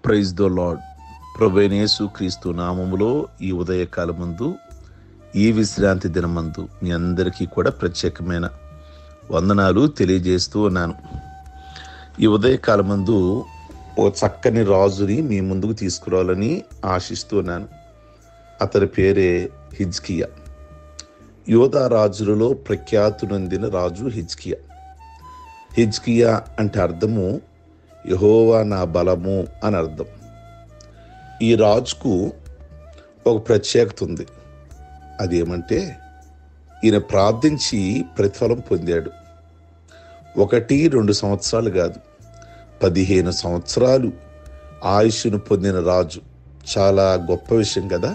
Praise the lord. ప్రభువైన యేసు క్రీస్తు నామములో ఈ ఉదయకాలమందు, ఈ విశ్రాంతి దినమందు మీ అందరికీ కూడా ప్రత్యేకమైన వందనాలు తెలియజేస్తూ ఉన్నాను. ఈ ఉదయకాలమందు ఓ చక్కని రాజుని మీ ముందుకు తీసుకురావాలని ఆశిస్తూ ఉన్నాను. అతని పేరే హిజ్కియా. యోధా రాజులలో ప్రఖ్యాతి నొందిన రాజు హిజ్కియా. హిజ్కియా అంటే అర్థము యెహోవా నా బలము అని అర్థం. ఈ రాజుకు ఒక ప్రత్యేకత ఉంది. అదేమంటే ఈయన ప్రార్థించి ప్రతిఫలం పొందాడు. 1-2 సంవత్సరాలు కాదు, 15 సంవత్సరాలు ఆయుష్ను పొందిన రాజు. చాలా గొప్ప విషయం కదా.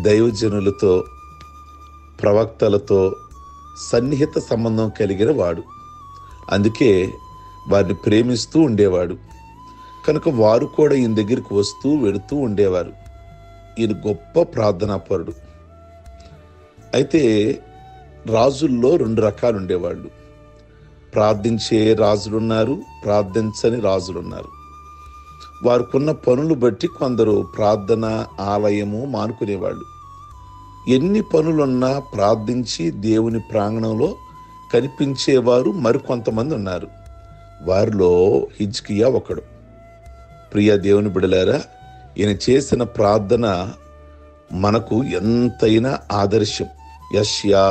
దైవజనులతో, ప్రవక్తలతో సన్నిహిత సంబంధం కలిగిన వాడు. అందుకే వారిని ప్రేమిస్తూ ఉండేవాడు. కనుక వారు కూడా ఈయన దగ్గరికి వస్తూ వెళుతూ ఉండేవారు. ఈయన గొప్ప ప్రార్థనాపరుడు. అయితే రాజుల్లో 2 రకాలు ఉండేవాళ్ళు. ప్రార్థించే రాజులున్నారు, ప్రార్థించని రాజులున్నారు. వారికున్న పనులు బట్టి కొందరు ప్రార్థన ఆలయము మానుకునేవాళ్ళు. ఎన్ని పనులున్నా ప్రార్థించి దేవుని ప్రాంగణంలో కనిపించేవారు మరికొంతమంది ఉన్నారు. వారిలో హిజ్కియా ఒకడు. ప్రియ దేవుని బిడలారా, ఈయన చేసిన ప్రార్థన మనకు ఎంతైనా ఆదర్శం. యెషయా,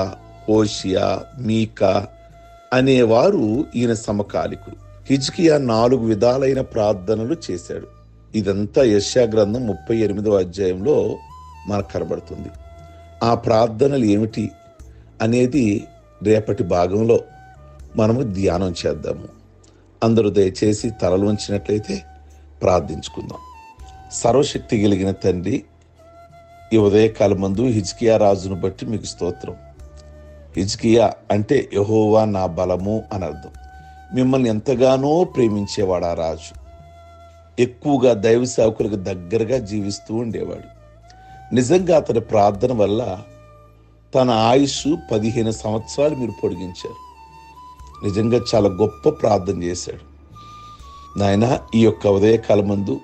హోషియా, మీకా అనేవారు ఈయన సమకాలికులు. హిజ్కియా 4 విధాలైన ప్రార్థనలు చేశాడు. ఇదంతా యెషయా గ్రంథం 38వ అధ్యాయంలో మనకు కనబడుతుంది. ఆ ప్రార్థనలు ఏమిటి అనేది రేపటి భాగంలో మనము ధ్యానం చేద్దాము. అందరూ దయచేసి తలలు వంచినట్లయితే ప్రార్థించుకుందాం. సర్వశక్తి కలిగిన తండ్రి, ఈ ఉదయకాలమందు హిజ్కియా రాజును బట్టి మీకు స్తోత్రం. హిజ్కియా అంటే యెహోవా నా బలము అని అర్థం. మిమ్మల్ని ఎంతగానో ప్రేమించేవాడు ఆ రాజు. ఎక్కువగా దైవ సేవకులకు దగ్గరగా జీవిస్తూ ఉండేవాడు. నిజంగా అతని ప్రార్థన వల్ల తన ఆయుష్ 15 సంవత్సరాలు మీరు పొడిగించారు. నిజంగా చాలా గొప్ప ప్రార్థన చేశాడు. నాయన, ఈ యొక్క ఉదయకాలమందు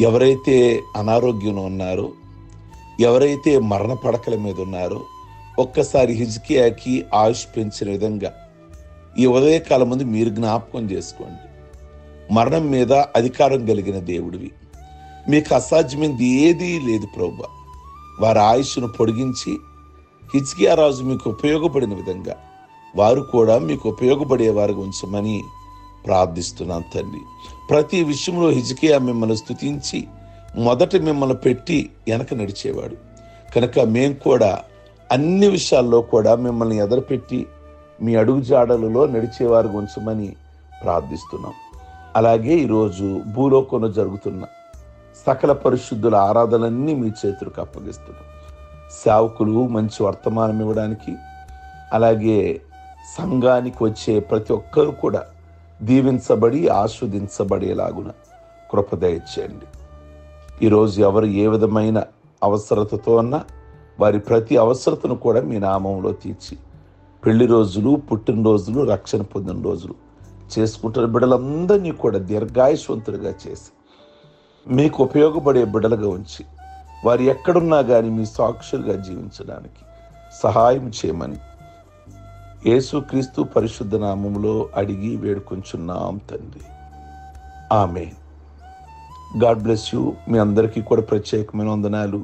ఎవరైతే అనారోగ్యంలో ఉన్నారో, ఎవరైతే మరణ పడకల మీద ఉన్నారో, ఒక్కసారి హిజ్కియాకి ఆయుష్ పెంచిన విధంగా ఈ ఉదయకాలమందు మీరు జ్ఞాపకం చేసుకోండి. మరణం మీద అధికారం కలిగిన దేవుడివి, మీకు అసాధ్యమైనది ఏదీ లేదు ప్రభువా. వారి ఆయుష్ను పొడిగించి హిజ్కియా రాజు మీకు ఉపయోగపడిన విధంగా వారు కూడా మీకు ఉపయోగపడేవారుగా ఉంచమని ప్రార్థిస్తున్నాను తండ్రి. ప్రతి విషయంలో హిజ్కియా మిమ్మల్ని స్తుతించి మొదట మిమ్మల్ని పెట్టి వెనక నడిచేవాడు. కనుక మేము కూడా అన్ని విషయాల్లో కూడా మిమ్మల్ని ఎదరపెట్టి మీ అడుగు జాడలలో నడిచేవారుగా ఉంచమని ప్రార్థిస్తున్నాం. అలాగే ఈరోజు భూలోకంలో జరుగుతున్న సకల పరిశుద్ధుల ఆరాధనలన్నీ మీ చేతులకు అప్పగిస్తున్నాం. సేవకులు మంచి వర్తమానం ఇవ్వడానికి, అలాగే సంఘానికి వచ్చే ప్రతి ఒక్కరు కూడా దీవించబడి ఆస్వాదించబడేలాగున కృప దయచేయండి. ఈరోజు ఎవరు ఏ విధమైన అవసరతతో అన్నా వారి ప్రతి అవసరతను కూడా మీ నామంలో తీర్చి, పెళ్లి రోజులు, పుట్టినరోజులు, రక్షణ పొందిన రోజులు చేసుకుంటున్న బిడ్డలందరినీ కూడా దీర్ఘాయుష్వంతులుగా చేసి మీకు ఉపయోగపడే బిడ్డలుగా ఉంచి వారు ఎక్కడున్నా కానీ మీ సాక్షులుగా జీవించడానికి సహాయం చేయమని యేసుక్రీస్తు పరిశుద్ధ నామములో అడిగి వేడుకొంచున్నాం తండ్రి. ఆమేన్. God bless you. మీ అందరికీ కూడా ప్రత్యేకమైన వందనాలు.